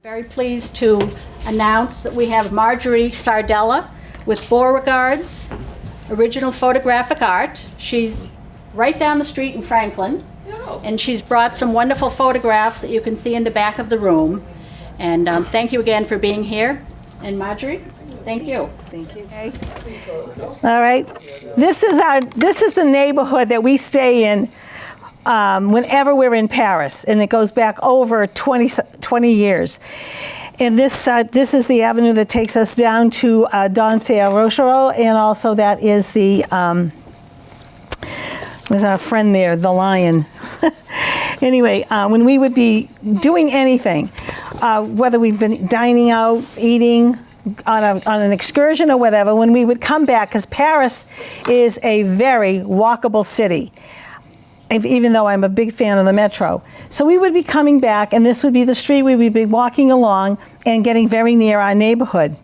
Very pleased to announce that we have Marjorie Sardella with Beauregard's Original Photographic Art. She's right down the street in Franklin, and she's brought some wonderful photographs that you can see in the back of the room. And thank you again for being here. And Marjorie, thank you. Thank you. Okay. All right. This is the neighborhood that we stay in whenever we're in Paris, and it goes back over 20 years. And this is the avenue that takes us down to Donfer-Rochereau, and also that is the was our friend there, the lion. Anyway, when we would be doing anything, whether we've been dining out, eating, on an excursion or whatever, when we would come back, because Paris is a very walkable city, even though I'm a big fan of the metro. So we would be coming back, and this would be the street we would be walking along and getting very near our neighborhood.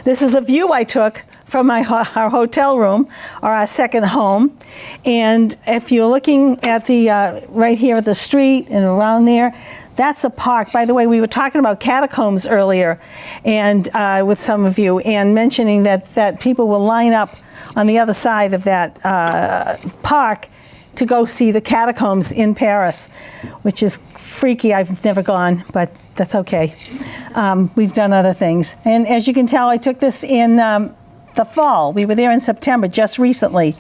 This is a view I took from our hotel room, or our second home. And if you're looking at the, right here at the street and around there, that's a park. By the way, we were talking about catacombs earlier, and with some of you, and mentioning that people will line up on the other side of that park to go see the catacombs in Paris, which is freaky. I've never gone, but that's okay. We've done other things. And as you can tell, I took this in the fall. We were there in September, just recently.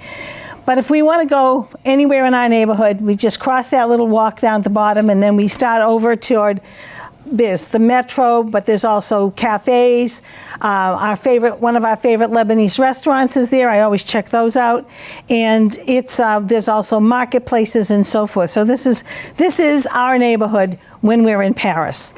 But if we want to go anywhere in our neighborhood, we just cross that little walk down at the bottom, and then we start over toward, there's the metro, but there's also cafes. One of our favorite Lebanese restaurants is there. I always check those out. And it's there's also marketplaces and so forth. So this is our neighborhood when we're in Paris.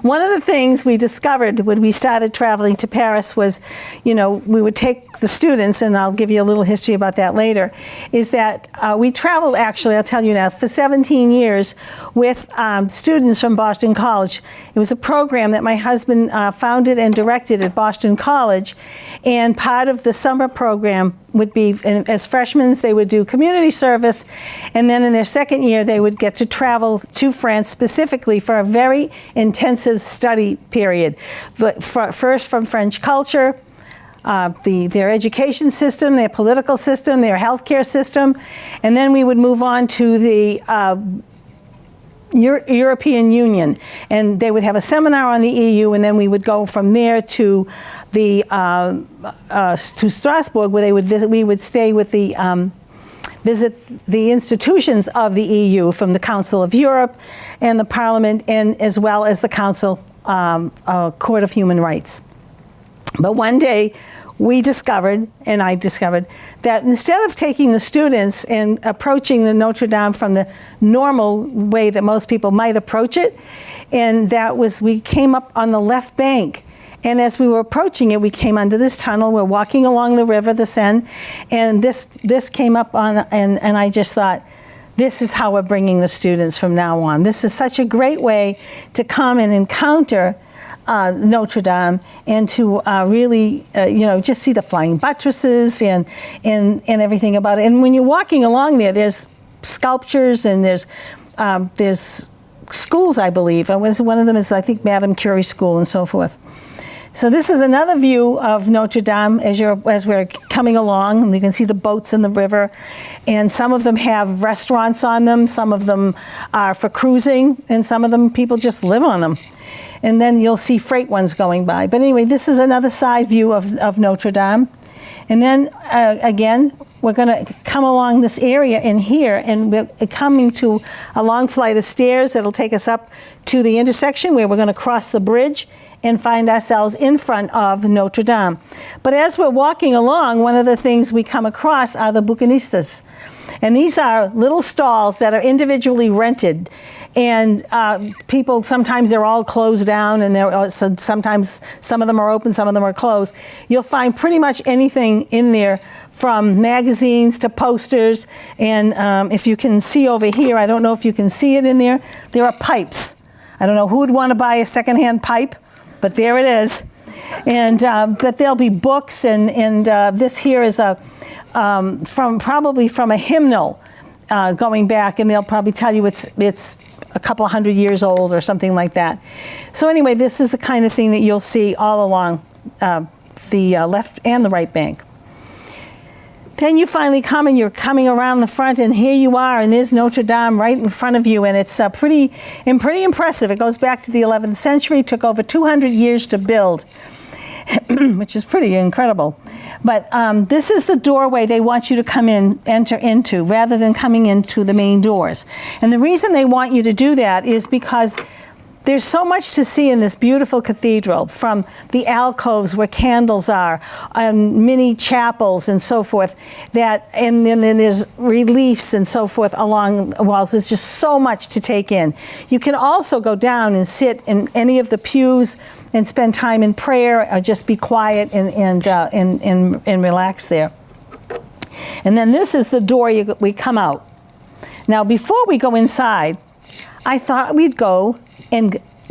One of the things we discovered when we started traveling to Paris was, we would take the students, and I'll give you a little history about that later, is that we traveled, actually, I'll tell you now, for 17 years with students from Boston College. It was a program that my husband founded and directed at Boston College, and part of the summer program would be, as freshmen, they would do community service, and then in their second year, they would get to travel to France specifically for a very intensive study period. But first from French culture, their education system, their political system, their healthcare system, and then we would move on to the European Union, and they would have a seminar on the EU, and then we would go from there to the to Strasbourg, where they would visit. We would stay with the visit the institutions of the EU, from the Council of Europe and the Parliament, and as well as the Council Court of Human Rights. But one day, we discovered, and I discovered, that instead of taking the students and approaching the Notre Dame from the normal way that most people might approach it, and that was, we came up on the left bank. And as we were approaching it, we came under this tunnel. We're walking along the river, the Seine, and this came up on, and I just thought, this is how we're bringing the students from now on. This is such a great way to come and encounter Notre Dame, and to really, just see the flying buttresses and everything about it. And when you're walking along there, there's sculptures, and there's schools, I believe. One of them is, I think, Madame Curie School and so forth. So this is another view of Notre Dame as we're coming along, and you can see the boats in the river, and some of them have restaurants on them, some of them are for cruising, and some of them people just live on them. And then you'll see freight ones going by. But anyway, this is another side view of Notre Dame. And then again, we're going to come along this area in here, and we're coming to a long flight of stairs that'll take us up to the intersection where we're going to cross the bridge and find ourselves in front of Notre Dame. But as we're walking along, one of the things we come across are the bouquinistas. And these are little stalls that are individually rented. And people, sometimes they're all closed down, and sometimes some of them are open, some of them are closed. You'll find pretty much anything in there, from magazines to posters. And if you can see over here, I don't know if you can see it in there, there are pipes. I don't know who would want to buy a secondhand pipe, but there it is. And but there'll be books, and this here is probably from a hymnal going back, and they'll probably tell you it's a couple of hundred years old or something like that. So anyway, this is the kind of thing that you'll see all along the left and the right bank. Then you finally come and you're coming around the front, and here you are, and there's Notre Dame right in front of you, and it's pretty impressive. It goes back to the 11th century, took over 200 years to build, which is pretty incredible. But this is the doorway they want you to enter into, rather than coming into the main doors. And the reason they want you to do that is because there's so much to see in this beautiful cathedral, from the alcoves where candles are, mini chapels and so forth, and then there's reliefs and so forth along the walls. There's just so much to take in. You can also go down and sit in any of the pews and spend time in prayer, or just be quiet and relax there. And then this is the door we come out. Now, before we go inside, I thought we'd go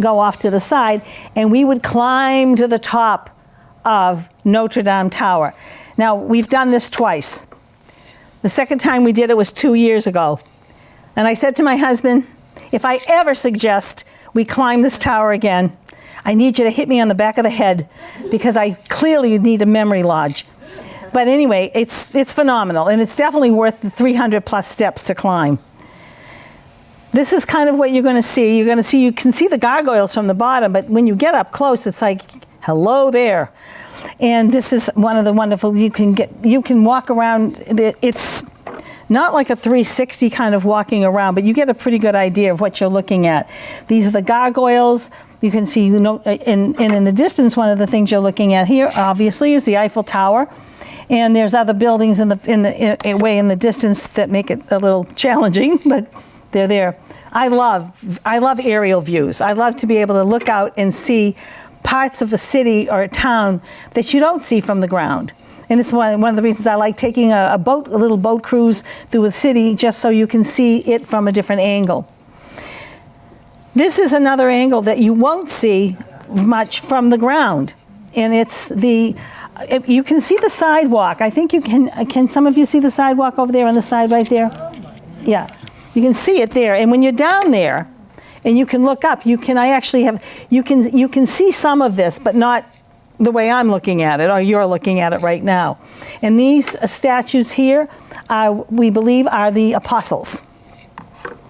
off to the side, and we would climb to the top of Notre Dame Tower. Now, we've done this twice. The second time we did it was 2 years ago. And I said to my husband, if I ever suggest we climb this tower again, I need you to hit me on the back of the head, because I clearly need a memory lodge. But anyway, it's phenomenal, and it's definitely worth the 300 plus steps to climb. This is kind of what you're going to see. You can see the gargoyles from the bottom, but when you get up close, it's like, hello there. And this is one of the wonderful, you can walk around. It's not like a 360 kind of walking around, but you get a pretty good idea of what you're looking at. These are the gargoyles. You can see, in the distance, one of the things you're looking at here, obviously, is the Eiffel Tower. And there's other buildings in the distance that make it a little challenging, but they're there. I love aerial views. I love to be able to look out and see parts of a city or a town that you don't see from the ground. And it's one of the reasons I like taking a little boat cruise through a city, just so you can see it from a different angle. This is another angle that you won't see much from the ground. And you can see the sidewalk. I think you can some of you see the sidewalk over there on the side right there? Yeah. You can see it there, and when you're down there, and you can look up, you can see some of this, but not the way I'm looking at it, or you're looking at it right now. And these statues here, we believe, are the apostles.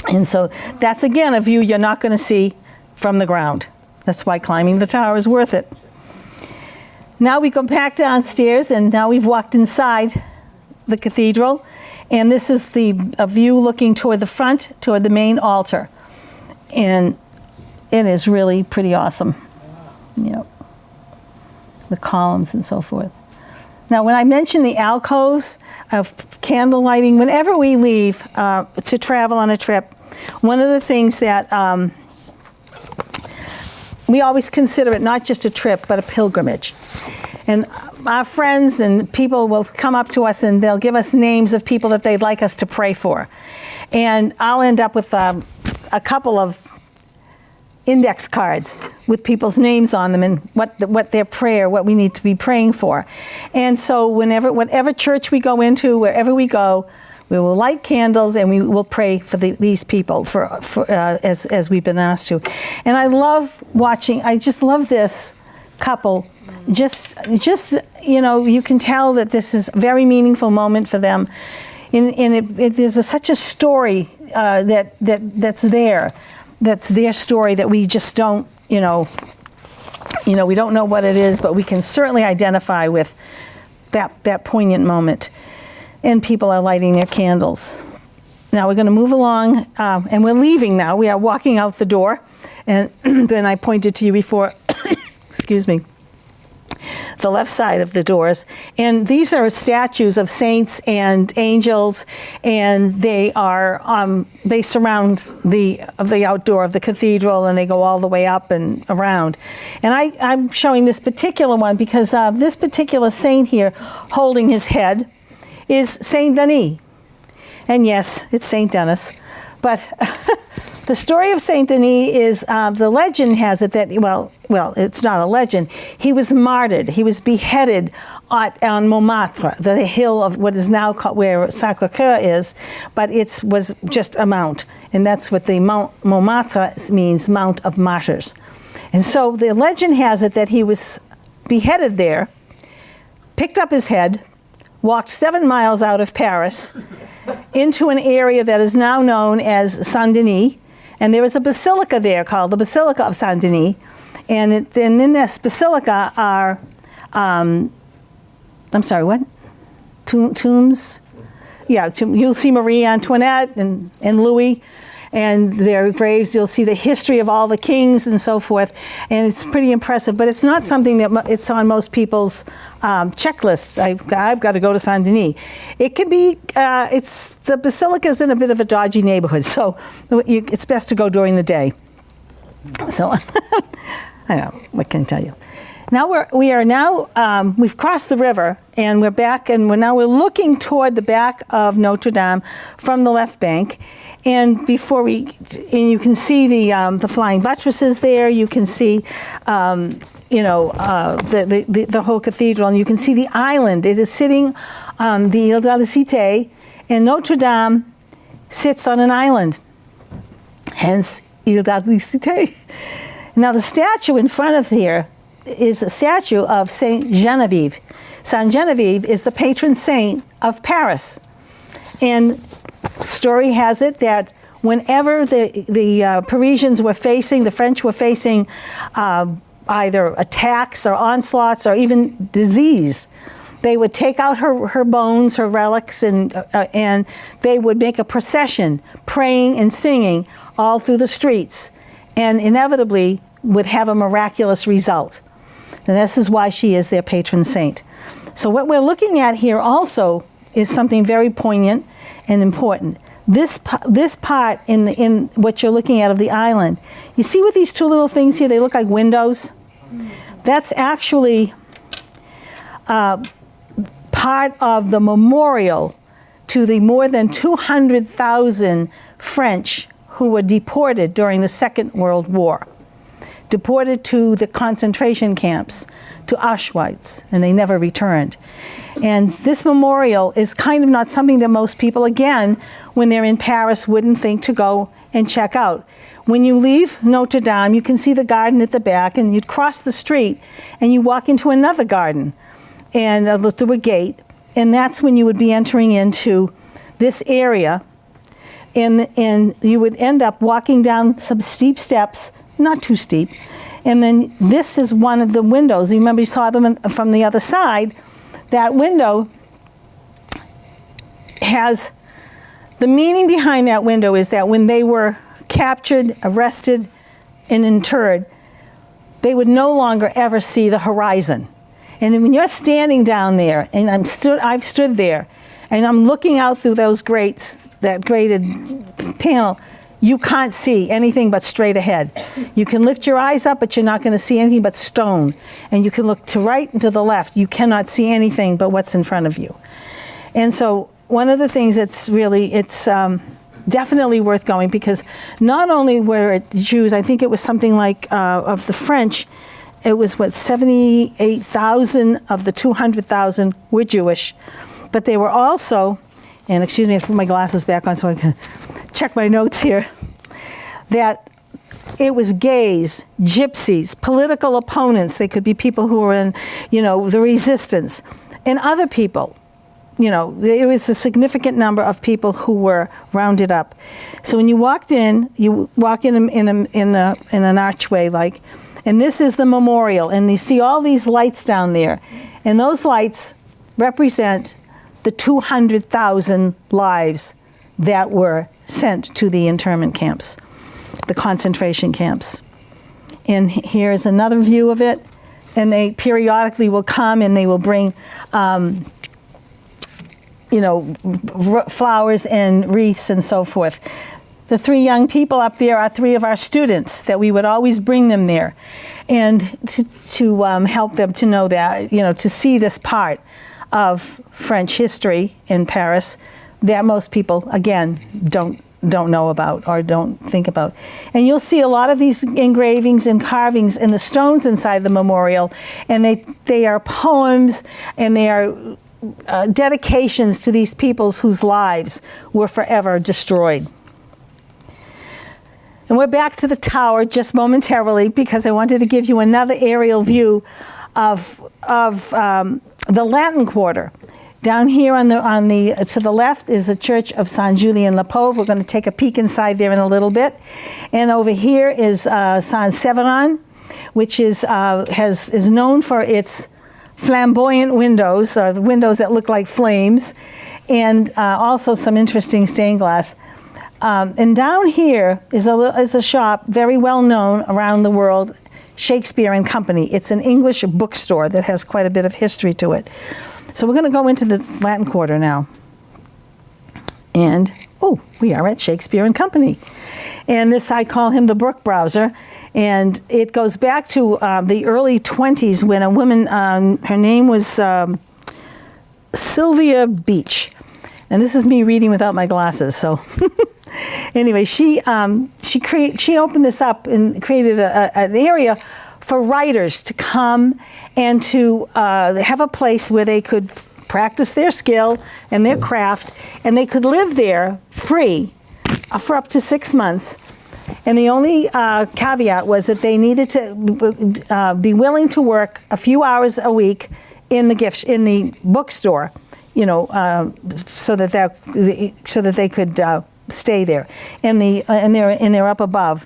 And so that's, again, a view you're not going to see from the ground. That's why climbing the tower is worth it. Now we go back downstairs, and now we've walked inside the cathedral. And this is a view looking toward the front, toward the main altar. And it is really pretty awesome, with columns and so forth. Now, when I mention the alcoves of candle lighting, whenever we leave to travel on a trip, one of the things that we always consider it not just a trip, but a pilgrimage. And our friends and people will come up to us, and they'll give us names of people that they'd like us to pray for. And I'll end up with a couple of index cards with people's names on them, and what we need to be praying for. And so whatever church we go into, wherever we go, we will light candles, and we will pray for these people as we've been asked to. And I just love this couple. Just you can tell that this is a very meaningful moment for them, and there's such a story that's their story, that we just don't we don't know what it is, but we can certainly identify with that poignant moment. And people are lighting their candles. Now we're going to move along, and we're leaving now. We are walking out the door, and then I pointed to you before. Excuse me. The left side of the doors, and these are statues of saints and angels, and they surround the outdoor of the cathedral, and they go all the way up and around. And I'm showing this particular one because this particular saint here holding his head is Saint Denis. And yes, it's Saint Denis, but The story of Saint Denis is, the legend has it that, well, it's not a legend. He was martyred. He was beheaded on Montmartre, the hill of what is now called, where Sacré-Cœur is, but it was just a mount. And that's what the Montmartre means, Mount of Martyrs. And so the legend has it that he was beheaded there, picked up his head, walked 7 miles out of Paris into an area that is now known as Saint-Denis. And there is a basilica there called the Basilica of Saint-Denis. And in this basilica are, I'm sorry, what? Tombs? Yeah, you'll see Marie Antoinette and Louis. And their graves, you'll see the history of all the kings and so forth. And it's pretty impressive, but it's not something that it's on most people's checklists. I've got to go to Saint Denis. It can be, the basilica's in a bit of a dodgy neighborhood, so it's best to go during the day. So, I don't know, what can I tell you? Now we've crossed the river and we're back, and we're looking toward the back of Notre Dame from the left bank. And you can see the flying buttresses there. You can see, the whole cathedral, and you can see the island. It is sitting on the Ile de la Cité, and Notre Dame sits on an island. Hence, Ile de la Cité. Now, the statue in front of here is a statue of Saint Genevieve. Saint Genevieve is the patron saint of Paris, and story has it that whenever the Parisians were facing, the French were facing either attacks or onslaughts or even disease, they would take out her bones, her relics, and they would make a procession, praying and singing all through the streets, and inevitably would have a miraculous result. And this is why she is their patron saint. So what we're looking at here also is something very poignant and important. This part in what you're looking at of the island, you see with these two little things here, they look like windows. That's actually part of the memorial to the more than 200,000 French who were deported during the Second World War. Deported to the concentration camps, to Auschwitz, and they never returned. And this memorial is kind of not something that most people, again, when they're in Paris, wouldn't think to go and check out. When you leave Notre Dame, you can see the garden at the back, and you'd cross the street, and you walk into another garden, and look through a gate, and that's when you would be entering into this area, and you would end up walking down some steep steps, not too steep, and then this is one of the windows. You remember you saw them from the other side. That window has, the meaning behind that window is that when they were captured, arrested, and interred, they would no longer ever see the horizon. And when you're standing down there, and I've stood there, and I'm looking out through those grates, that grated panel, you can't see anything but straight ahead. You can lift your eyes up, but you're not going to see anything but stone. And you can look to right and to the left. You cannot see anything but what's in front of you. And so one of the things that's really, it's definitely worth going, because not only were it Jews, I think it was something like, of the French, it was 78,000 of the 200,000 were Jewish. But they were also, and excuse me, I put my glasses back on so I can check my notes here, that it was gays, gypsies, political opponents. They could be people who were in, the resistance, and other people. There was a significant number of people who were rounded up. So when you walk in an archway, and this is the memorial, and you see all these lights down there, and those lights represent the 200,000 lives that were sent to the internment camps, the concentration camps. And here's another view of it. And they periodically will come and they will bring, flowers and wreaths and so forth. The three young people up there are three of our students that we would always bring them there, and to help them to know that, to see this part of French history in Paris that most people, again, don't know about or don't think about. And you'll see a lot of these engravings and carvings in the stones inside the memorial, and they are poems, and they are dedications to these peoples whose lives were forever destroyed. And we're back to the tower just momentarily because I wanted to give you another aerial view of the Latin Quarter. Down here to the left is the Church of San Julien-le-Pauvre. We're going to take a peek inside there in a little bit. And over here is San Severin, which is known for its flamboyant windows, or the windows that look like flames, and also some interesting stained glass. And down here is a shop very well known around the world, Shakespeare and Company. It's an English bookstore that has quite a bit of history to it. So we're going to go into the Latin Quarter now. And, we are at Shakespeare and Company. And this, I call him the Brook Browser. And it goes back to the early 20s when a woman, her name was Sylvia Beach. And this is me reading without my glasses, so. Anyway, she opened this up and created an area for writers to come and to have a place where they could practice their skill and their craft, and they could live there free for up to 6 months. And the only caveat was that they needed to be willing to work a few hours a week in the bookstore, so that they could stay there. And they're up above.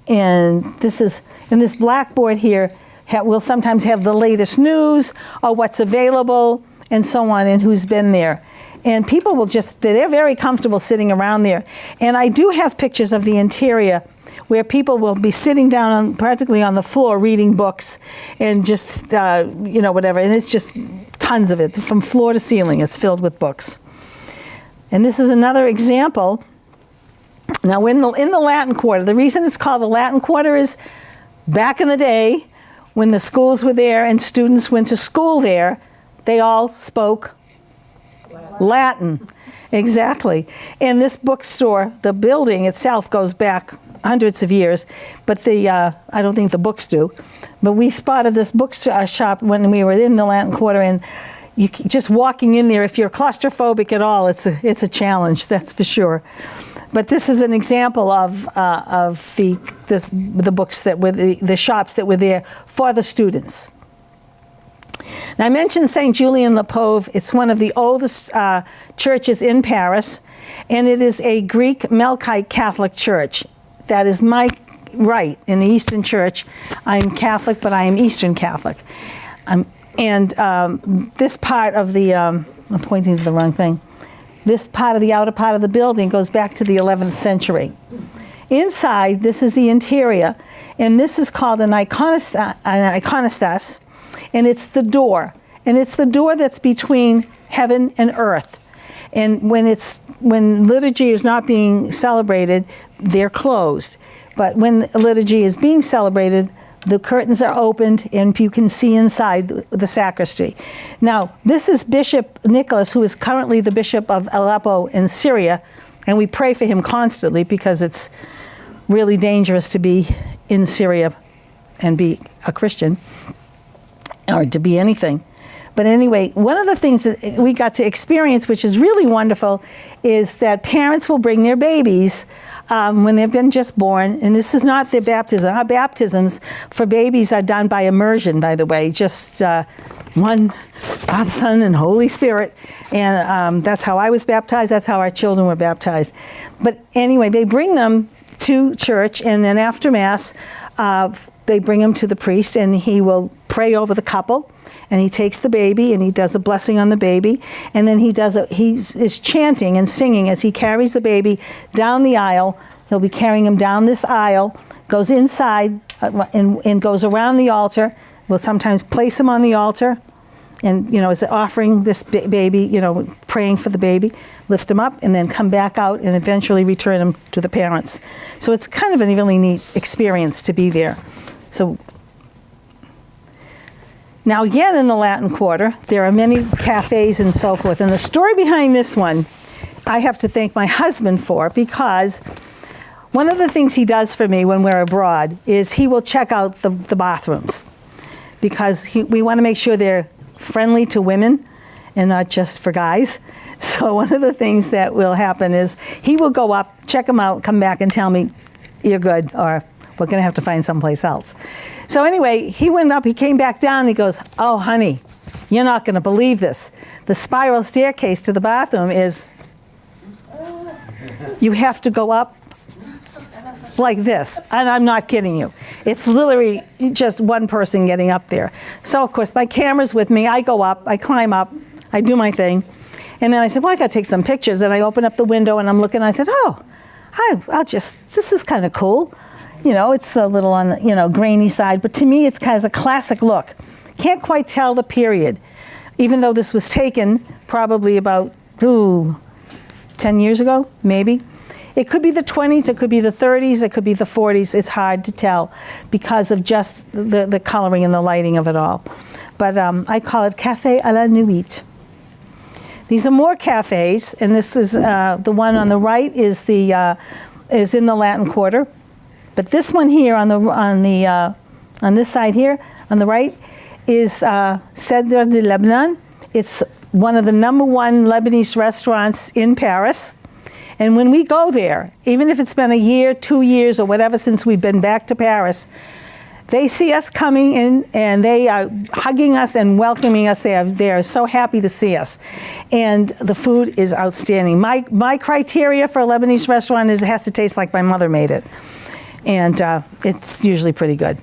And this blackboard here will sometimes have the latest news or what's available and so on, and who's been there. And people they're very comfortable sitting around there. And I do have pictures of the interior where people will be sitting down practically on the floor reading books and just, whatever. And it's just tons of it, from floor to ceiling. It's filled with books. And this is another example. Now, in the Latin Quarter, the reason it's called the Latin Quarter is back in the day when the schools were there and students went to school there, they all spoke Latin. Exactly. And this bookstore, the building itself goes back hundreds of years, but I don't think the books do. But we spotted this bookshop when we were in the Latin Quarter, and just walking in there, if you're claustrophobic at all, it's a challenge, that's for sure. But this is an example of the books that were the shops that were there for the students. Now, I mentioned St. Julien-le-Pauvre. It's one of the oldest churches in Paris, and it is a Greek Melkite Catholic church. That is my right in the Eastern Church. I'm Catholic, but I am Eastern Catholic. This part of the, I'm pointing to the wrong thing. This part of the outer part of the building goes back to the 11th century. Inside, this is the interior, and this is called an iconostas, and it's the door. And it's the door that's between heaven and earth. And when liturgy is not being celebrated, they're closed. But when liturgy is being celebrated, the curtains are opened and you can see inside the sacristy. Now, this is Bishop Nicholas, who is currently the Bishop of Aleppo in Syria, and we pray for him constantly because it's really dangerous to be in Syria and be a Christian, or to be anything. But anyway, one of the things that we got to experience, which is really wonderful, is that parents will bring their babies when they've been just born, and this is not their baptism. Our baptisms for babies are done by immersion, by the way, just one Father, Son, and Holy Spirit. And that's how I was baptized. That's how our children were baptized. But anyway, they bring them to church, and then after Mass, they bring them to the priest, and he will pray over the couple. And he takes the baby and he does a blessing on the baby, and then he is chanting and singing as he carries the baby down the aisle. He'll be carrying him down this aisle, goes inside and goes around the altar. We'll sometimes place him on the altar, and as offering this baby, praying for the baby, lift him up, and then come back out and eventually return him to the parents. So it's kind of a really neat experience to be there. So. Now, again, in the Latin Quarter, there are many cafes and so forth. And the story behind this one I have to thank my husband for, because one of the things he does for me when we're abroad is he will check out the bathrooms, because we want to make sure they're friendly to women and not just for guys. So one of the things that will happen is he will go up, check them out, come back and tell me, you're good, or we're going to have to find someplace else. So anyway, he went up, he came back down, and he goes, oh, honey, you're not going to believe this. The spiral staircase to the bathroom is, you have to go up like this. And I'm not kidding you. It's literally just one person getting up there. So, of course, my camera's with me. I go up, I climb up, I do my thing. And then I said, well, I got to take some pictures. And I open up the window, and I'm looking, and I said, oh, this is kind of cool. You know, it's a little on the, grainy side. But to me, it's kind of a classic look. Can't quite tell the period, even though this was taken probably about, 10 years ago, maybe. It could be the 20s, it could be the 30s, it could be the 40s. It's hard to tell because of just the coloring and the lighting of it all. But I call it Café à la Nuit. These are more cafes, and this is the one on the right is in the Latin Quarter. But this one here on this side here on the right is Cedre de Lebanon. It's one of the #1 Lebanese restaurants in Paris. And when we go there, even if it's been a year, 2 years, or whatever since we've been back to Paris, they see us coming in and they are hugging us and welcoming us. They are so happy to see us. And the food is outstanding. My criteria for a Lebanese restaurant is it has to taste like my mother made it. And it's usually pretty good.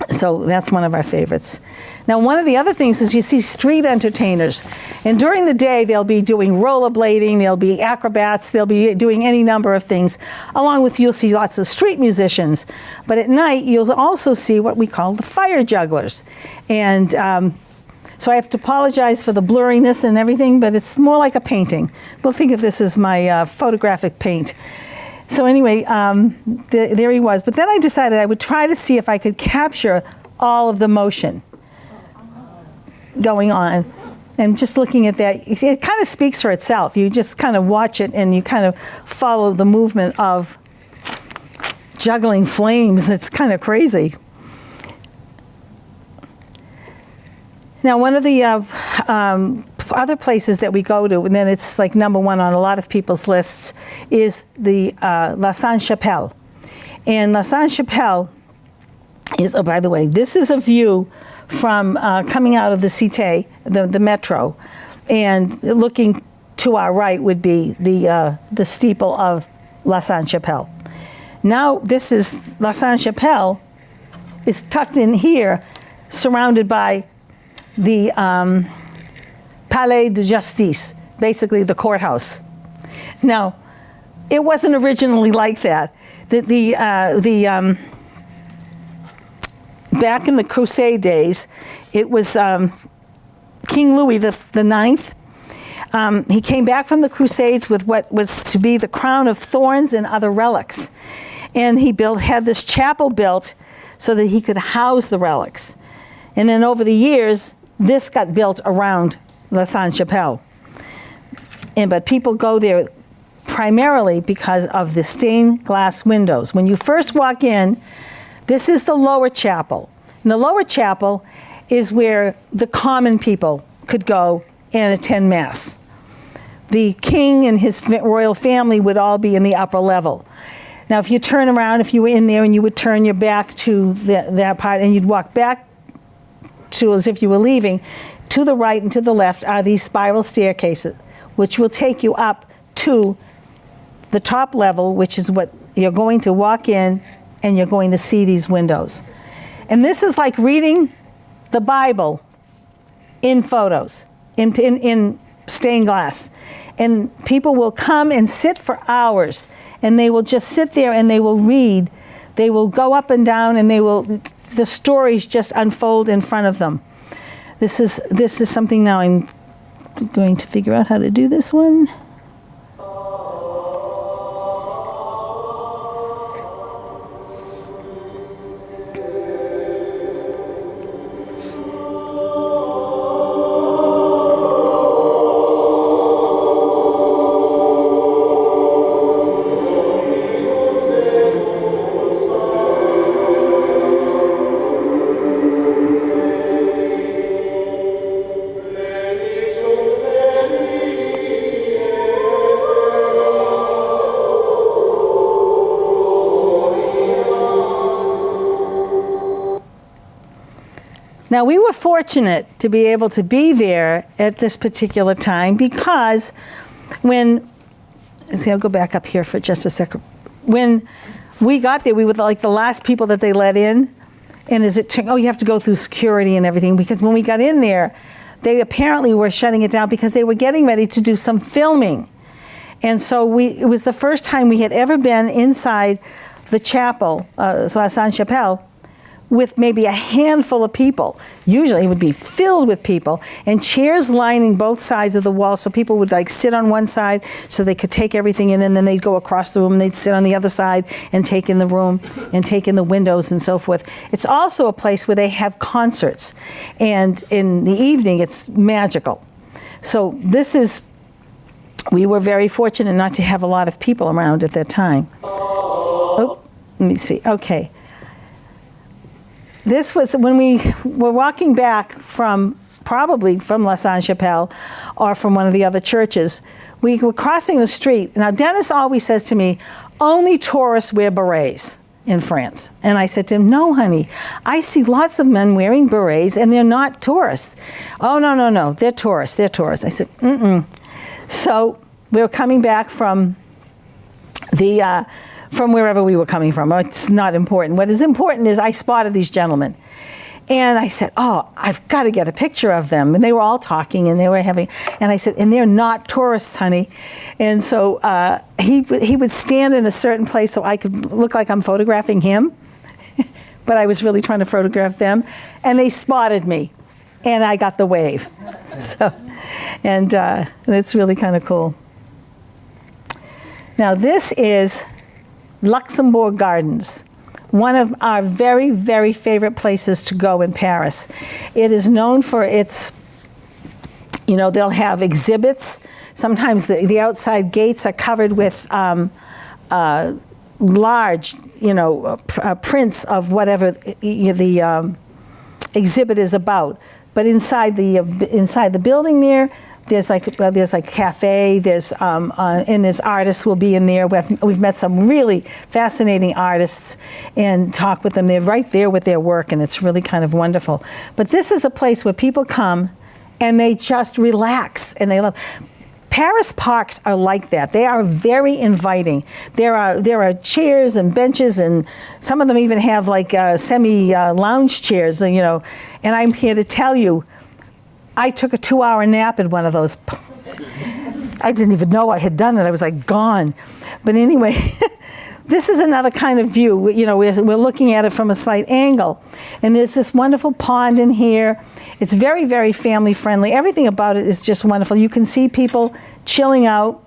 So that's one of our favorites. Now, one of the other things is you see street entertainers. And during the day, they'll be doing rollerblading, they'll be acrobats, they'll be doing any number of things. Along with, you'll see lots of street musicians. But at night, you'll also see what we call the fire jugglers. And so I have to apologize for the blurriness and everything, but it's more like a painting. We'll think of this as my photographic paint. So anyway, there he was. But then I decided I would try to see if I could capture all of the motion going on. And just looking at that, it kind of speaks for itself. You just kind of watch it and you kind of follow the movement of juggling flames. It's kind of crazy. Now, one of the other places that we go to, and then it's like #1 on a lot of people's lists, is the La Sainte-Chapelle. And La Sainte-Chapelle is, oh, by the way, this is a view from coming out of the Cité, the metro, and looking to our right would be the steeple of La Sainte-Chapelle. Now, this is La Sainte-Chapelle is tucked in here, surrounded by the Palais de Justice, basically the courthouse. Now, it wasn't originally like that. Back in the Crusade days, it was King Louis the Ninth. He came back from the Crusades with what was to be the crown of thorns and other relics. And he had this chapel built so that he could house the relics. And then over the years, this got built around La Sainte-Chapelle. But people go there primarily because of the stained glass windows. When you first walk in, this is the lower chapel. And the lower chapel is where the common people could go and attend Mass. The king and his royal family would all be in the upper level. Now, if you turn around, if you were in there and you would turn your back to that part and you'd walk back to as if you were leaving, to the right and to the left are these spiral staircases, which will take you up to the top level, which is what you're going to walk in, and you're going to see these windows. And this is like reading the Bible in photos, in stained glass. And people will come and sit for hours, and they will just sit there and they will read. They will go up and down, and the stories just unfold in front of them. This is something now I'm going to figure out how to do this one. Now, we were fortunate to be able to be there at this particular time because when, see, I'll go back up here for just a second. When we got there, we were like the last people that they let in. And you have to go through security and everything, because when we got in there, they apparently were shutting it down because they were getting ready to do some filming. And so it was the first time we had ever been inside the chapel, La Sainte-Chapelle, with maybe a handful of people. Usually it would be filled with people, and chairs lining both sides of the wall, so people would like sit on one side so they could take everything in, and then they'd go across the room and they'd sit on the other side and take in the room and take in the windows and so forth. It's also a place where they have concerts, and in the evening it's magical. So we were very fortunate not to have a lot of people around at that time. Oh, let me see, okay. This was when we were walking back probably from La Sainte-Chapelle or from one of the other churches. We were crossing the street. Now, Dennis always says to me, only tourists wear berets in France. And I said to him, no, honey, I see lots of men wearing berets and they're not tourists. Oh, no, they're tourists. I said, So we were coming back from wherever we were coming from. It's not important. What is important is I spotted these gentlemen. And I said, oh, I've got to get a picture of them. And they were all talking, and they were and I said, and they're not tourists, honey. And so he would stand in a certain place so I could look like I'm photographing him. But I was really trying to photograph them. And they spotted me. And I got the wave. And it's really kind of cool. Now, this is Luxembourg Gardens, one of our very, very favorite places to go in Paris. It is known for its, they'll have exhibits. Sometimes the outside gates are covered with large, prints of whatever the exhibit is about. But inside the building there's like cafe, and there's artists will be in there. We've met some really fascinating artists and talk with them. They're right there with their work, and it's really kind of wonderful. But this is a place where people come and they just relax, and they love. Paris parks are like that. They are very inviting. There are chairs and benches, and some of them even have like semi-lounge chairs, and I'm here to tell you, I took a 2-hour nap in one of those. I didn't even know I had done it. I was like gone. But anyway, this is another kind of view. We're looking at it from a slight angle. And there's this wonderful pond in here. It's very, very family friendly. Everything about it is just wonderful. You can see people chilling out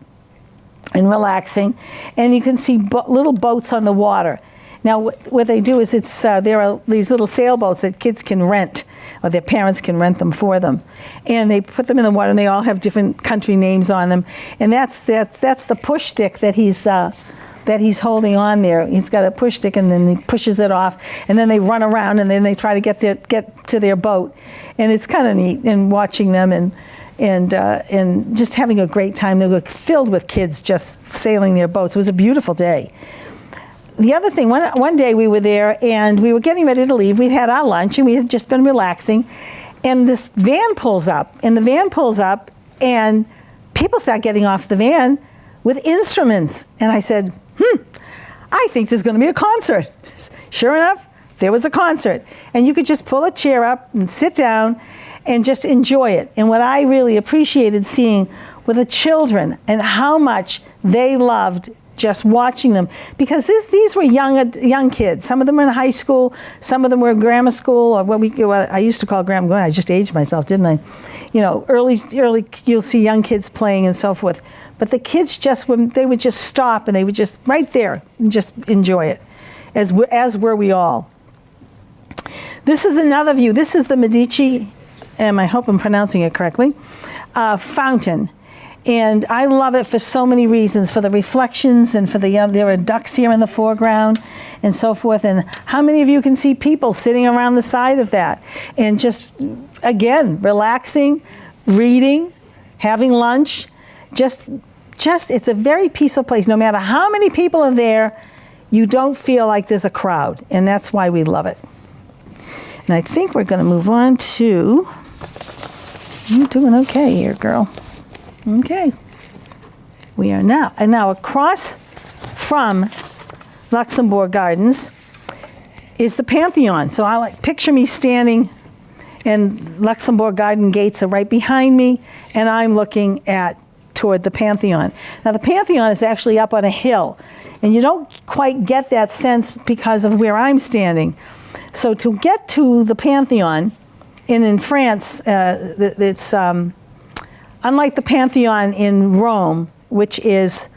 and relaxing. And you can see little boats on the water. Now, what they do is there are these little sailboats that kids can rent, or their parents can rent them for them. And they put them in the water, and they all have different country names on them. And that's the push stick that he's holding on there. He's got a push stick, and then he pushes it off, and then they run around, and then they try to get to their boat. And it's kind of neat, and watching them and just having a great time. They were filled with kids just sailing their boats. It was a beautiful day. The other thing, one day we were there and we were getting ready to leave. We'd had our lunch and we had just been relaxing, and this van pulls up, and people start getting off the van with instruments. And I said, I think there's going to be a concert. Sure enough, there was a concert. And you could just pull a chair up and sit down and just enjoy it. And what I really appreciated seeing were the children and how much they loved just watching them, because these were young kids. Some of them were in high school, some of them were in grammar school, or what I used to call grammar. I just aged myself, didn't I? Early you'll see young kids playing and so forth. But the kids they would just stop, and they would just right there and just enjoy it, as were we all. This is another view. This is the Medici, I hope I'm pronouncing it correctly, fountain. And I love it for so many reasons, for the reflections and for there are ducks here in the foreground and so forth. And how many of you can see people sitting around the side of that and just, again, relaxing, reading, having lunch. Just it's a very peaceful place. No matter how many people are there, you don't feel like there's a crowd. And that's why we love it. And I think we're going to move on to, you're doing okay here, girl. Okay. We are now, and now across from Luxembourg Gardens is the Pantheon. So picture me standing, and Luxembourg Garden gates are right behind me, and I'm looking toward the Pantheon. Now the Pantheon is actually up on a hill, and you don't quite get that sense because of where I'm standing. So to get to the Pantheon, in France, it's unlike the Pantheon in Rome, which is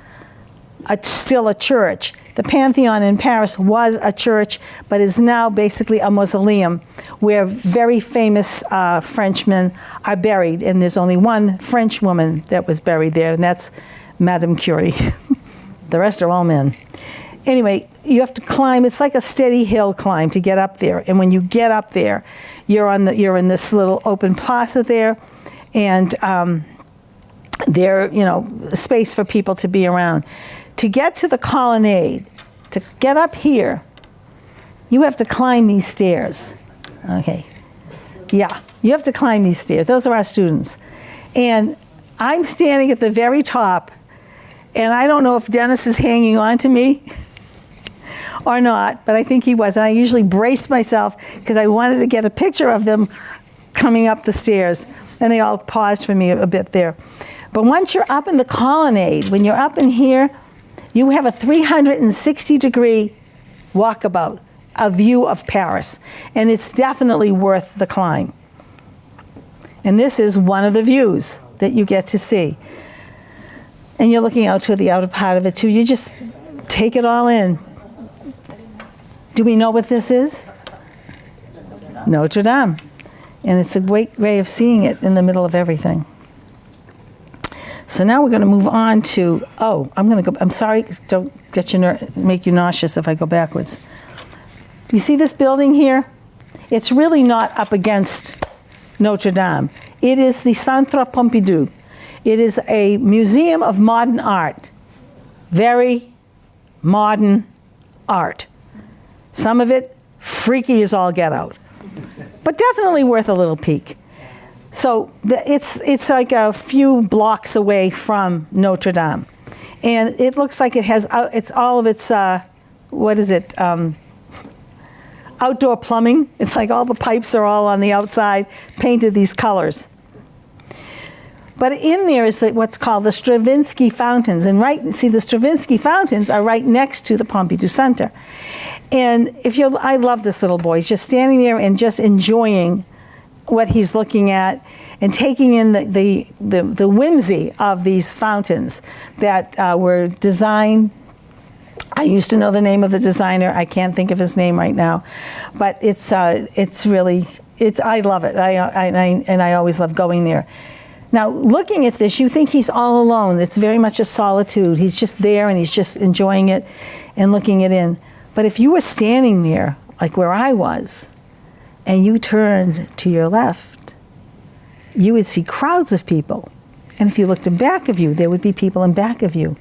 still a church. The Pantheon in Paris was a church, but is now basically a mausoleum where very famous Frenchmen are buried. And there's only one French woman that was buried there, and that's Madame Curie. The rest are all men. Anyway, you have to climb. It's like a steady hill climb to get up there. And when you get up there, you're in this little open plaza there, and there, space for people to be around. To get to the colonnade, to get up here, you have to climb these stairs. Okay. Yeah, you have to climb these stairs. Those are our students. And I'm standing at the very top, and I don't know if Dennis is hanging on to me or not, but I think he was. And I usually braced myself because I wanted to get a picture of them coming up the stairs. And they all paused for me a bit there. But once you're up in the colonnade, when you're up in here, you have a 360-degree walkabout, a view of Paris. And it's definitely worth the climb. And this is one of the views that you get to see. And you're looking out to the outer part of it too. You just take it all in. Do we know what this is? Notre Dame. And it's a great way of seeing it in the middle of everything. So now we're going to move on to, I'm sorry, don't make you nauseous if I go backwards. You see this building here? It's really not up against Notre Dame. It is the Centre Pompidou. It is a museum of modern art. Very modern art. Some of it freaky as all get out, but definitely worth a little peek. So it's like a few blocks away from Notre Dame, and it looks like it has all of its outdoor plumbing. It's like all the pipes are all on the outside, painted these colors. But in there is what's called the Stravinsky fountains, and the Stravinsky fountains are right next to the Pompidou Center. And I love this little boy. He's just standing there and just enjoying what he's looking at and taking in the whimsy of these fountains that were designed. I used to know the name of the designer. I can't think of his name right now, but it's really I love it. I always love going there. Now, looking at this, you think he's all alone. It's very much a solitude. He's just there and he's just enjoying it and looking it in. But if you were standing there, like where I was, and you turned to your left, you would see crowds of people. And if you looked in back of you, there would be people in back of you.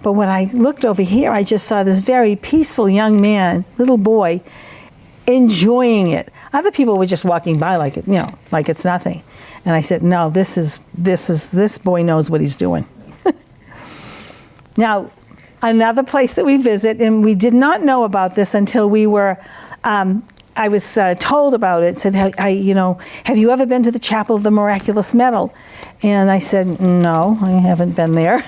But when I looked over here, I just saw this very peaceful young man, little boy, enjoying it. Other people were just walking by like it's nothing. And I said, no, this boy knows what he's doing. Now, another place that we visit, and we did not know about this until we were, I was told about it, said, have you ever been to the Chapel of the Miraculous Medal? And I said, no, I haven't been there.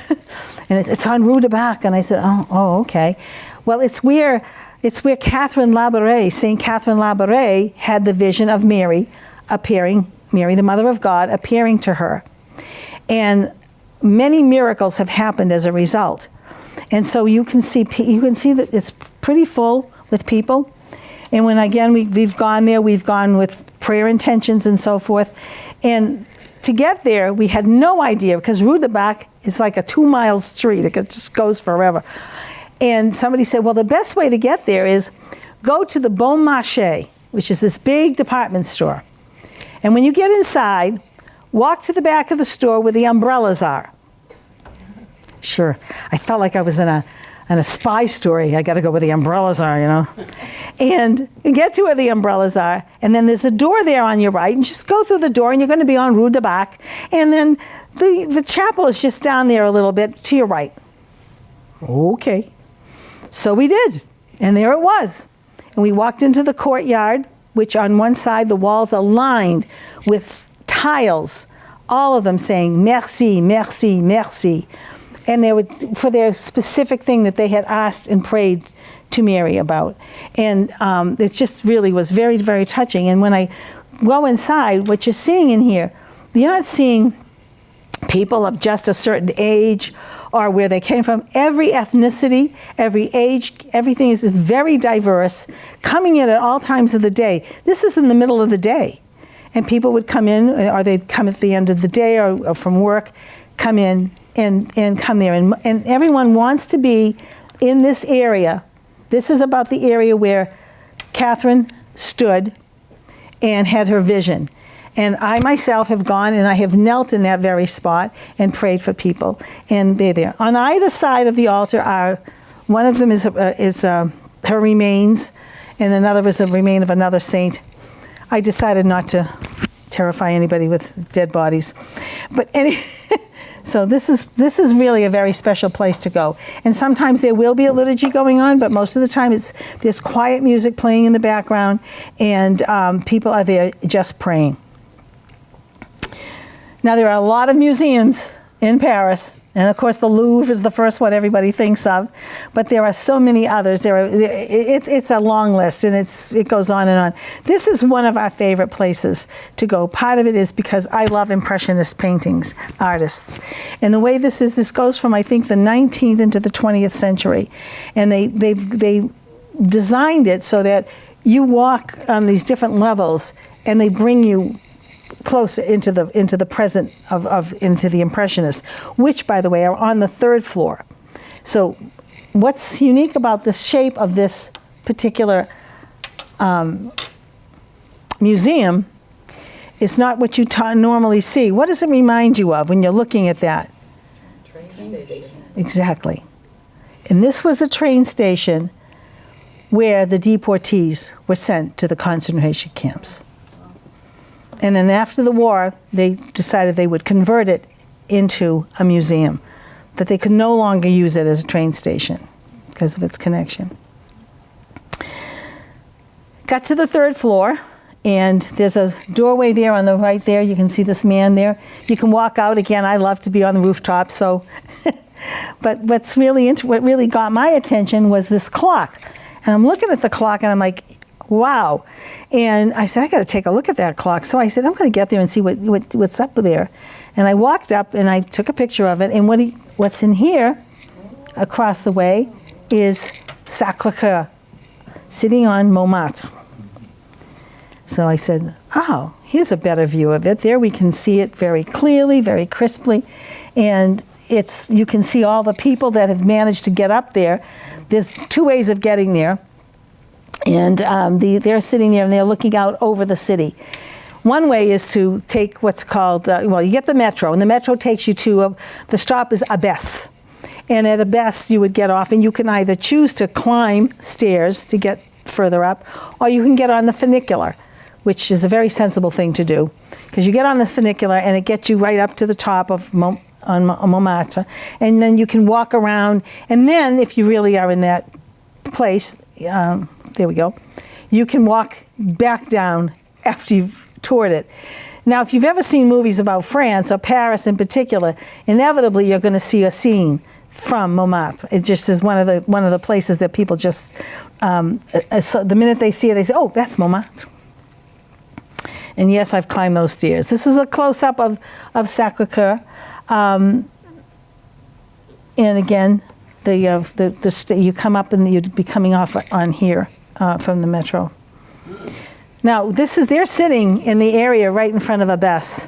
And it's on Rue de Bac. And I said, oh, okay. Well, it's where Catherine Labouré, St. Catherine Labouré, had the vision of Mary appearing, Mary, the Mother of God, appearing to her. And many miracles have happened as a result. And so you can see that it's pretty full with people. And when, again, we've gone there, we've gone with prayer intentions and so forth. And to get there, we had no idea, because Rue de Bac is like a 2-mile street. It just goes forever. And somebody said, well, the best way to get there is go to the Bon Marché, which is this big department store. And when you get inside, walk to the back of the store where the umbrellas are. Sure, I felt like I was in a and a spy story. I got to go where the umbrellas are, you know. And you get to where the umbrellas are, and then there's a door there on your right, and just go through the door, and you're going to be on Rue de Bac. And then the chapel is just down there a little bit to your right. Okay. So we did, and there it was. And we walked into the courtyard, which on one side the walls are lined with tiles, all of them saying merci, merci, merci. And they were for their specific thing that they had asked and prayed to Mary about. And it just really was very, very touching. And when I go inside, what you're seeing in here, you're not seeing people of just a certain age or where they came from. Every ethnicity, every age, everything is very diverse, coming in at all times of the day. This is in the middle of the day. And people would come in, or they'd come at the end of the day or from work, come in and come there. And everyone wants to be in this area. This is about the area where Catherine stood and had her vision. And I myself have gone and I have knelt in that very spot and prayed for people. And they're there. On either side of the altar are, one of them is her remains, and another is a remain of another saint. I decided not to terrify anybody with dead bodies. But so this is really a very special place to go. And sometimes there will be a liturgy going on, but most of the time there's quiet music playing in the background, and people are there just praying. Now, there are a lot of museums in Paris, and of course the Louvre is the first one everybody thinks of, but there are so many others. It's a long list, and it goes on and on. This is one of our favorite places to go. Part of it is because I love Impressionist paintings, artists. And the way this goes from, I think, the 19th into the 20th century. And they designed it so that you walk on these different levels, and they bring you close into the present into the Impressionists, which, by the way, are on the 3rd floor. So what's unique about the shape of this particular museum is not what you normally see. What does it remind you of when you're looking at that? Train station. Exactly. And this was a train station where the deportees were sent to the concentration camps. And then after the war, they decided they would convert it into a museum, that they could no longer use it as a train station because of its connection. Got to the 3rd floor, and there's a doorway there on the right there. You can see this man there. You can walk out. Again, I love to be on the rooftop, so. But what really got my attention was this clock. And I'm looking at the clock, and I'm like, wow. And I said, I got to take a look at that clock. So I said, I'm going to get there and see what's up there. And I walked up and I took a picture of it. And what's in here, across the way, is Sacré-Cœur, sitting on Montmartre. So I said, oh, here's a better view of it. There we can see it very clearly, very crisply. And you can see all the people that have managed to get up there. There's 2 ways of getting there. And they're sitting there and they're looking out over the city. One way is to take what's called, you get the metro, and the metro takes you to, the stop is Abbesse. And at Abbesse, you would get off, and you can either choose to climb stairs to get further up, or you can get on the funicular, which is a very sensible thing to do. Because you get on this funicular, and it gets you right up to the top of Montmartre. And then you can walk around, and then if you really are in that place, there we go, you can walk back down after you've toured it. Now, if you've ever seen movies about France, or Paris in particular, inevitably you're going to see a scene from Montmartre. It just is one of the places that people just, the minute they see it, they say, oh, that's Montmartre. And yes, I've climbed those stairs. This is a close-up of Sacré-Cœur. And again, you come up and you'd be coming off on here from the metro. Now, they're sitting in the area right in front of Abbesse.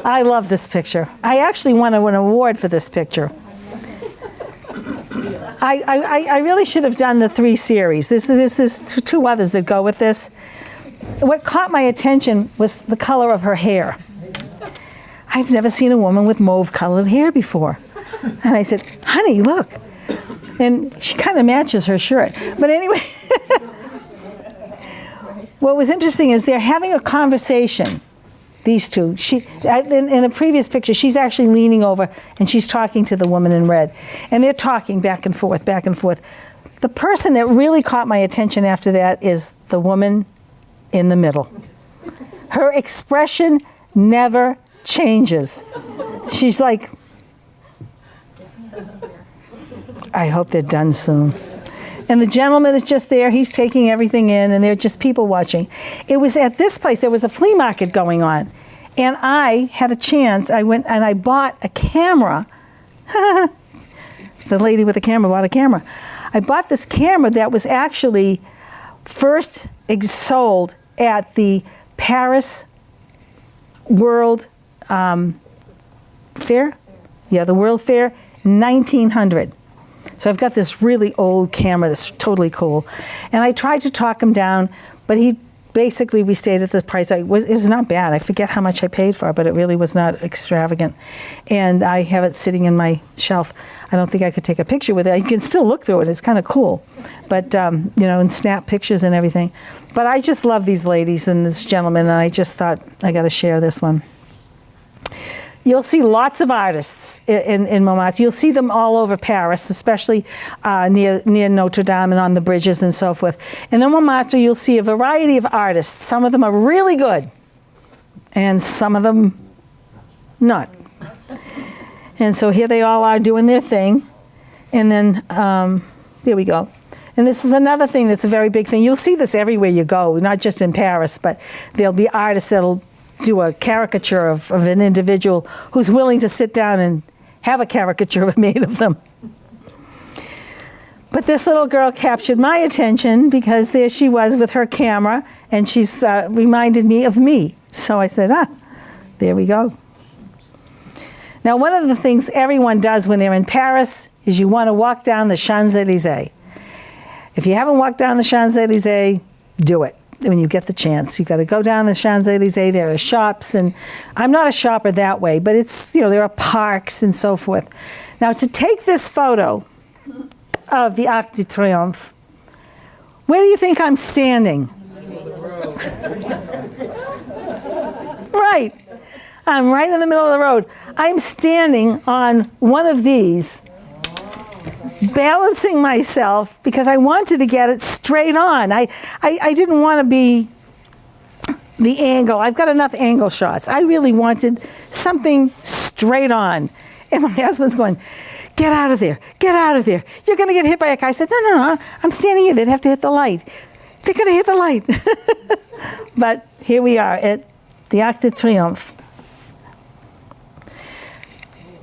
I love this picture. I actually won an award for this picture. I really should have done the 3 series. There's 2 others that go with this. What caught my attention was the color of her hair. I've never seen a woman with mauve-colored hair before. And I said, honey, look. And she kind of matches her shirt. But anyway, what was interesting is they're having a conversation, these two. In a previous picture, she's actually leaning over and she's talking to the woman in red. And they're talking back and forth, back and forth. The person that really caught my attention after that is the woman in the middle. Her expression never changes. She's like, I hope they're done soon. And the gentleman is just there, he's taking everything in, and they're just people watching. It was at this place, there was a flea market going on, and I had a chance, I went and I bought a camera. The lady with the camera bought a camera. I bought this camera that was actually first sold at the Paris World Fair? Yeah, the World Fair, 1900. So I've got this really old camera that's totally cool. And I tried to talk him down, but we stayed at the price. It was not bad. I forget how much I paid for it, but it really was not extravagant. And I have it sitting in my shelf. I don't think I could take a picture with it. You can still look through it. It's kind of cool. But, and snap pictures and everything. But I just love these ladies and this gentleman, and I just thought I got to share this one. You'll see lots of artists in Montmartre. You'll see them all over Paris, especially near Notre Dame and on the bridges and so forth. And in Montmartre, you'll see a variety of artists. Some of them are really good, and some of them not. And so here they all are doing their thing. And then, there we go. And this is another thing that's a very big thing. You'll see this everywhere you go, not just in Paris, but there'll be artists that'll do a caricature of an individual who's willing to sit down and have a caricature made of them. But this little girl captured my attention because there she was with her camera, and she's reminded me of me. So I said, there we go. Now, one of the things everyone does when they're in Paris is you want to walk down the Champs-Élysées. If you haven't walked down the Champs-Élysées, do it. When you get the chance, you've got to go down the Champs-Élysées. There are shops, and I'm not a shopper that way, but it's, there are parks and so forth. Now, to take this photo of the Arc de Triomphe, where do you think I'm standing? Right. I'm right in the middle of the road. I'm standing on one of these, balancing myself because I wanted to get it straight on. I didn't want to be the angle. I've got enough angle shots. I really wanted something straight on. And my husband's going, get out of there, get out of there. You're going to get hit by a car. I said, no, I'm standing here. They'd have to hit the light. They're going to hit the light. But here we are at the Arc de Triomphe.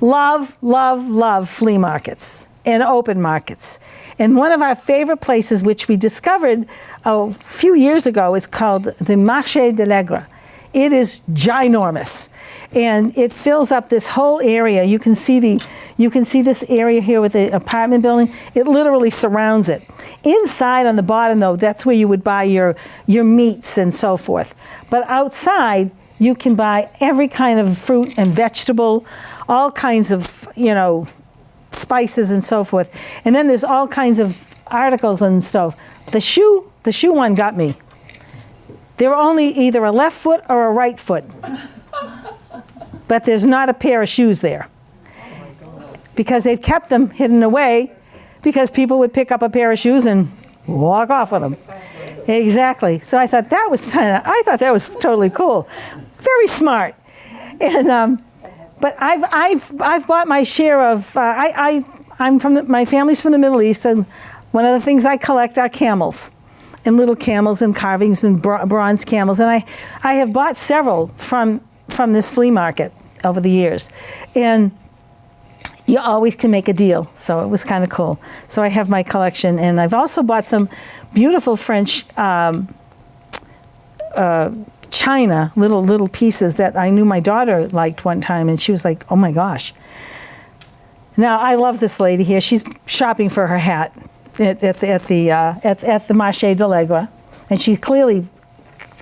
Love, love, love flea markets and open markets. And one of our favorite places, which we discovered a few years ago, is called the Marché de l'Aigre. It is ginormous, and it fills up this whole area. You can see this area here with the apartment building. It literally surrounds it. Inside on the bottom, though, that's where you would buy your meats and so forth. But outside, you can buy every kind of fruit and vegetable, all kinds of, spices and so forth. And then there's all kinds of articles and stuff. The shoe one got me. They were only either a left foot or a right foot. But there's not a pair of shoes there. Because they've kept them hidden away because people would pick up a pair of shoes and walk off with them. Exactly. So I thought that was totally cool. Very smart. And but I've bought my share of my family's from the Middle East, and one of the things I collect are camels, and little camels and carvings and bronze camels, and I have bought several from this flea market over the years, and you always can make a deal, so it was kind of cool. So I have my collection, and I've also bought some beautiful French china, little pieces that I knew my daughter liked one time, and she was like, oh my gosh. Now, I love this lady here. She's shopping for her hat at the Marché de l'Aigre, and she's clearly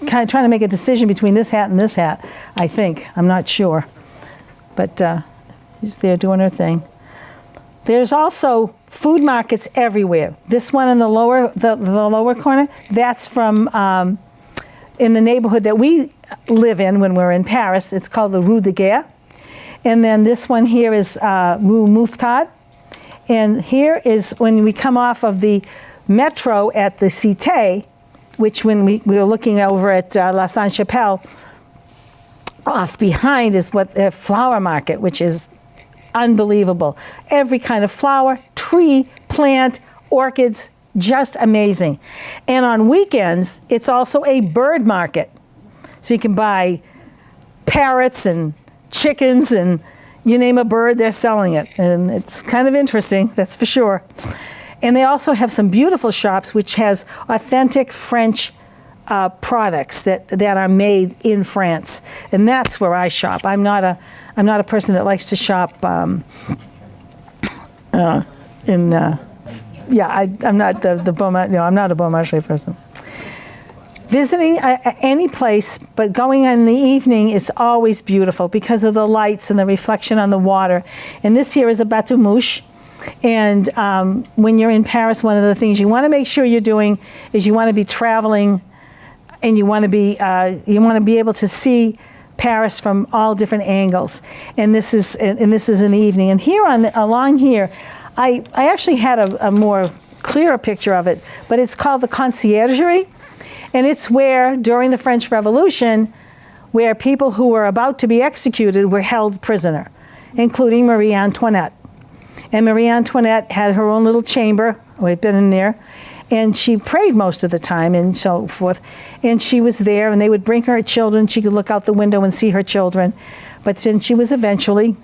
kind of trying to make a decision between this hat and this hat, I think. I'm not sure. But she's there doing her thing. There's also food markets everywhere. This one in the lower corner, that's from in the neighborhood that we live in when we're in Paris. It's called the Rue de Guerre. And then this one here is Rue Mouffetard. And here is when we come off of the metro at the Cité, which when we were looking over at La Sainte-Chapelle, off behind is what the flower market, which is unbelievable. Every kind of flower, tree, plant, orchids, just amazing. And on weekends, it's also a bird market. So you can buy parrots and chickens and you name a bird, they're selling it. And it's kind of interesting, that's for sure. And they also have some beautiful shops which has authentic French products that are made in France. And that's where I shop. I'm not a person that likes to shop I'm not I'm not a Bon Marché person. Visiting any place, but going in the evening is always beautiful because of the lights and the reflection on the water. And this here is a bateau mouche. And when you're in Paris, one of the things you want to make sure you're doing is you want to be traveling, and you want to be able to see Paris from all different angles. And this is in the evening. And here along here, I actually had a more clearer picture of it, but it's called the Conciergerie. And it's where, during the French Revolution, where people who were about to be executed were held prisoner, including Marie Antoinette. And Marie Antoinette had her own little chamber. We've been in there. And she prayed most of the time and so forth. And she was there, and they would bring her children. She could look out the window and see her children. But then she was eventually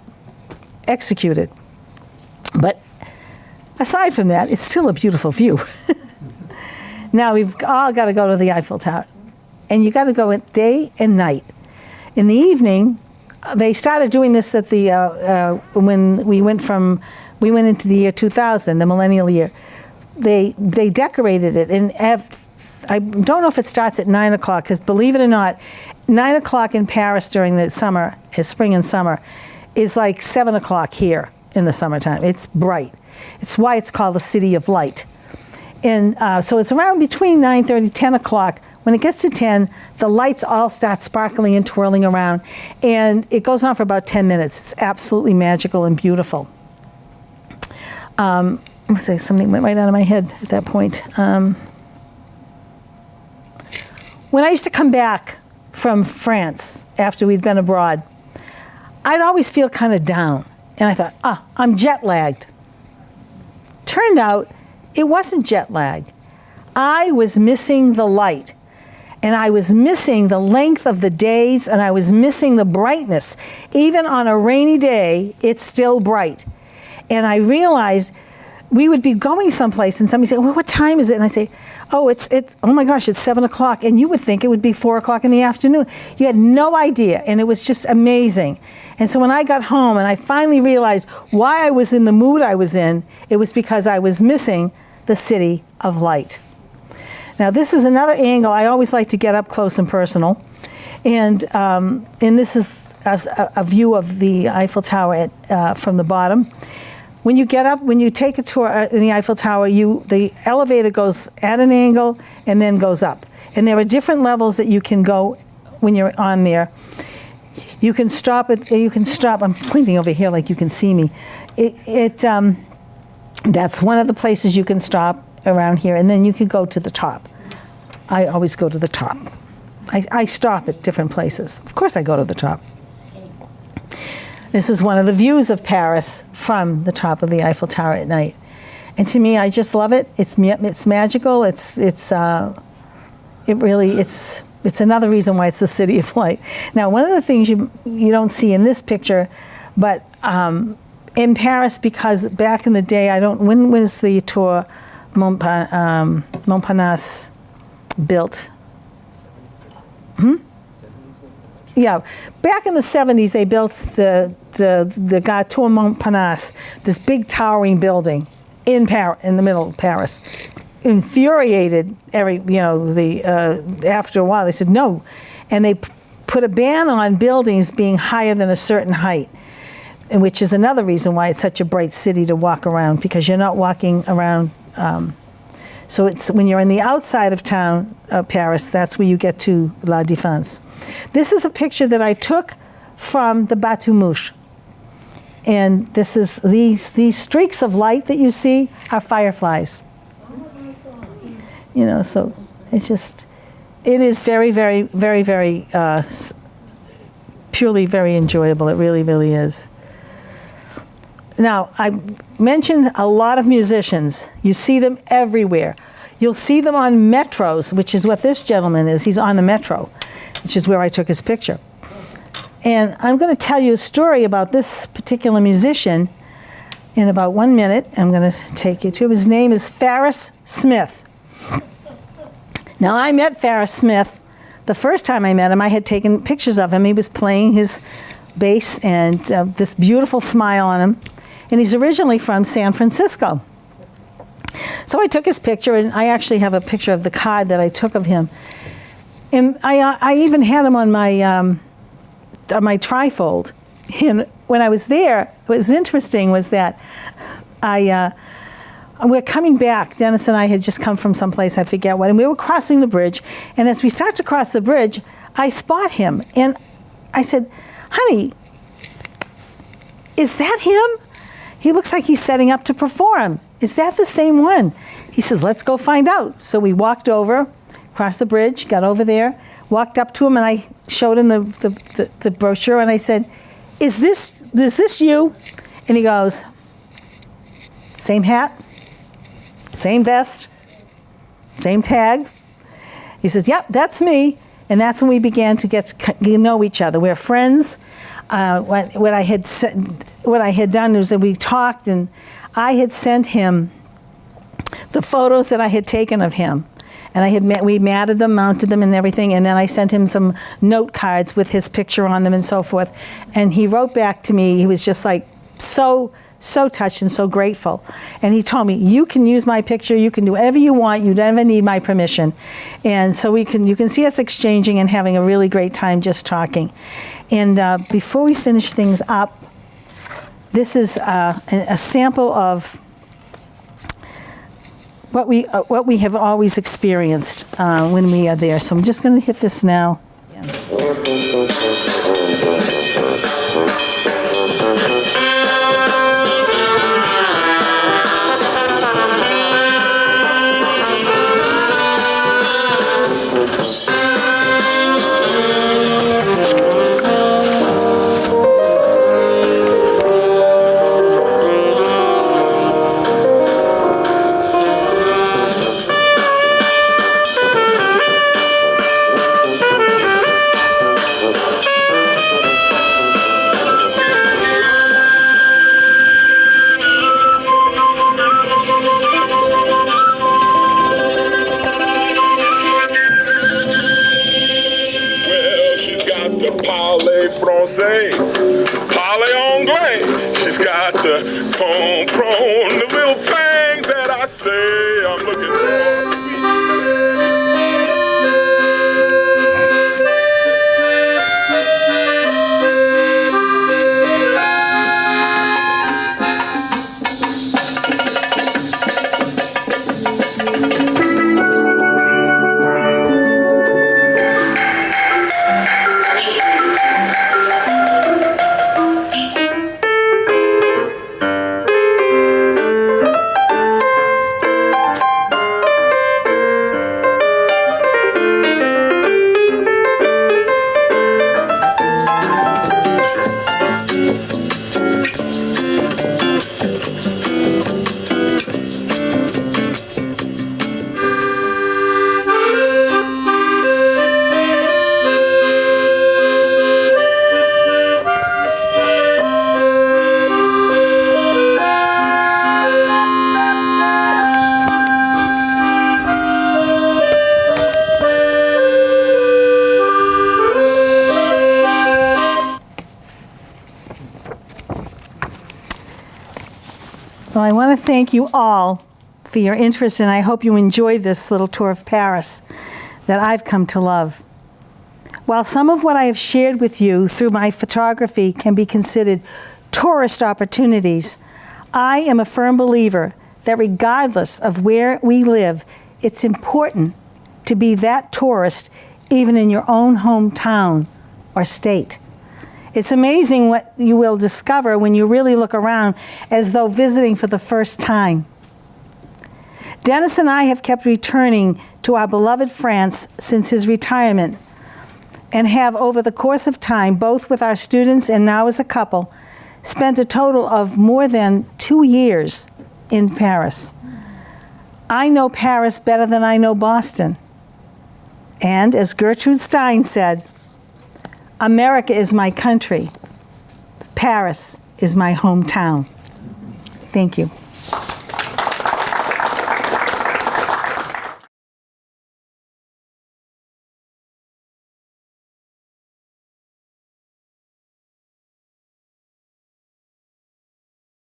executed. But aside from that, it's still a beautiful view. Now we've all got to go to the Eiffel Tower. And you got to go at day and night. In the evening, they started doing this at the, when we went into the year 2000, the millennial year. They decorated it, and I don't know if it starts at 9 o'clock, because believe it or not, 9 o'clock in Paris during the summer, spring and summer, is like 7 o'clock here in the summertime. It's bright. It's why it's called the City of Light. And so it's around between 9:30, 10 o'clock. When it gets to 10, the lights all start sparkling and twirling around, and it goes on for about 10 minutes. It's absolutely magical and beautiful. I'm going to say something went right out of my head at that point. When I used to come back from France after we'd been abroad, I'd always feel kind of down. And I thought, I'm jet lagged. Turned out it wasn't jet lag. I was missing the light. And I was missing the length of the days, and I was missing the brightness. Even on a rainy day, it's still bright. And I realized we would be going someplace, and somebody said, well, what time is it? And I say, oh my gosh, it's 7 o'clock. And you would think it would be 4 o'clock in the afternoon. You had no idea, and it was just amazing. And so when I got home and I finally realized why I was in the mood I was in, it was because I was missing the City of Light. Now this is another angle. I always like to get up close and personal. And this is a view of the Eiffel Tower from the bottom. When you get up, when you take a tour in the Eiffel Tower, the elevator goes at an angle and then goes up. And there are different levels that you can go when you're on there. You can stop I'm pointing over here like you can see me. That's one of the places you can stop around here, and then you could go to the top. I always go to the top. I stop at different places. Of course I go to the top. This is one of the views of Paris from the top of the Eiffel Tower at night. And to me, I just love it. It's magical. It's another reason why it's the City of Light. Now, one of the things you don't see in this picture, but in Paris, because back in the day, when was the Tour Montparnasse built? Yeah, back in the 70s, they built the Tour Montparnasse, this big towering building in the middle of Paris. Infuriated after a while, they said no, and they put a ban on buildings being higher than a certain height. and which is another reason why it's such a bright city to walk around, because you're not walking around. So it's when you're in the outside of town, Paris, that's where you get to La Défense. This is a picture that I took from the Bateau Mouche. And this is these streaks of light that you see are fireflies. You know, so it's just, it is very, very, very, very, purely very enjoyable. It really, really is. Now, I mentioned a lot of musicians. You see them everywhere. You'll see them on metros, which is what this gentleman is. He's on the metro, which is where I took his picture. And I'm going to tell you a story about this particular musician in about 1 minute. I'm going to take you to him. His name is Farris Smith. Now, I met Farris Smith. The first time I met him, I had taken pictures of him. He was playing his bass and this beautiful smile on him. And he's originally from San Francisco. So I took his picture, and I actually have a picture of the card that I took of him. And I even had him on my trifold. And when I was there, what was interesting was that we're coming back. Dennis and I had just come from someplace, I forget what, and we were crossing the bridge. And as we start to cross the bridge, I spot him. And I said, honey, is that him? He looks like he's setting up to perform. Is that the same one? He says, let's go find out. So we walked over, crossed the bridge, got over there, walked up to him, and I showed him the brochure, and I said, is this you? And he goes, same hat, same vest, same tag. He says, yep, that's me. And that's when we began to get to know each other. We're friends. What I had done was that we talked, and I had sent him the photos that I had taken of him. And we matted them, mounted them and everything, and then I sent him some note cards with his picture on them and so forth. And he wrote back to me. He was just like so touched and so grateful. And he told me, you can use my picture, you can do whatever you want, you never need my permission. And so you can see us exchanging and having a really great time just talking. And before we finish things up, this is a sample of what we have always experienced when we are there. So I'm just going to hit this now. Parlez anglais. She's got to comprehend the little things that I say. I'm looking for Well, I want to thank you all for your interest, and I hope you enjoyed this little tour of Paris that I've come to love. While some of what I have shared with you through my photography can be considered tourist opportunities. I am a firm believer that regardless of where we live, it's important to be that tourist even in your own hometown or state. It's amazing what you will discover when you really look around as though visiting for the first time. Dennis and I have kept returning to our beloved France since his retirement and have, over the course of time, both with our students and now as a couple, spent a total of more than 2 years in Paris. I know Paris better than I know Boston. And as Gertrude Stein said, America is my country. Paris is my hometown. Thank you.